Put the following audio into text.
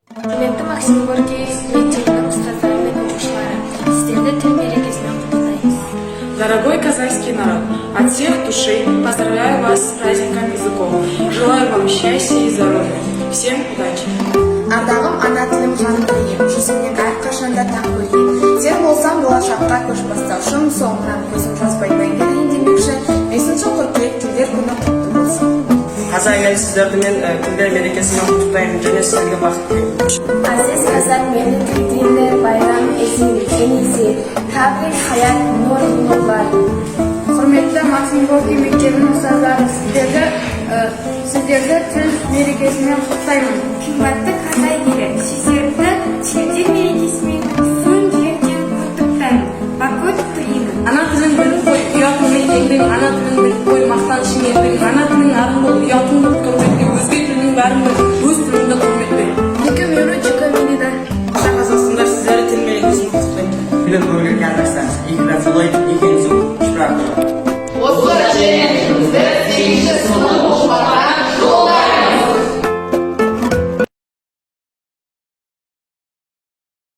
Құрметті Максим Горький мектебінің ұстаздары мен оқушылары, сіздерді тіл мерекесімен құттықтаймыз. Дорогой казахский народ, от всех души поздравляю вас с праздником языков. Желаю вам счастья и здоровья. Всем удачи! Ардағым ана тілім жаным деген, жүзімнен әрқашанда таң көрген. Сен болсаң болашаққа көш бастаушым, соңынан көзім жазбай мәңгілейін демекші. 5-ші қыркүйек тілдер күні құтты болсын. Қазақ елі сіздерді мен тілдер мерекесімен құттықтаймын және сіздерге бақыт тілеймін. Aziz Қазақ менің тілдерімді байрам есін кенесе, табрик хаят нұр нұрлар. Құрметті Максим Горький мектебінің ұстаздары, сіздерді тіл мерекесімен құттықтаймын. Қымбатты қазақ елі, сіздерді тілдер мерекесімен сын жерден құттықтаймын. Бақыт тілеймін. Ана тілін біліп қой, ұятыңмен еңбек, ана тілін біліп қой, мақтанышың еңбек, ана тілің арын бол, ұятыңды құрметпе, өзге тілінің бәрін біл, өз тіліңді құрметпе. Қазақстанда сіздерді тіл мерекесімен құттықтаймын. Билет көрген Казахстан, игра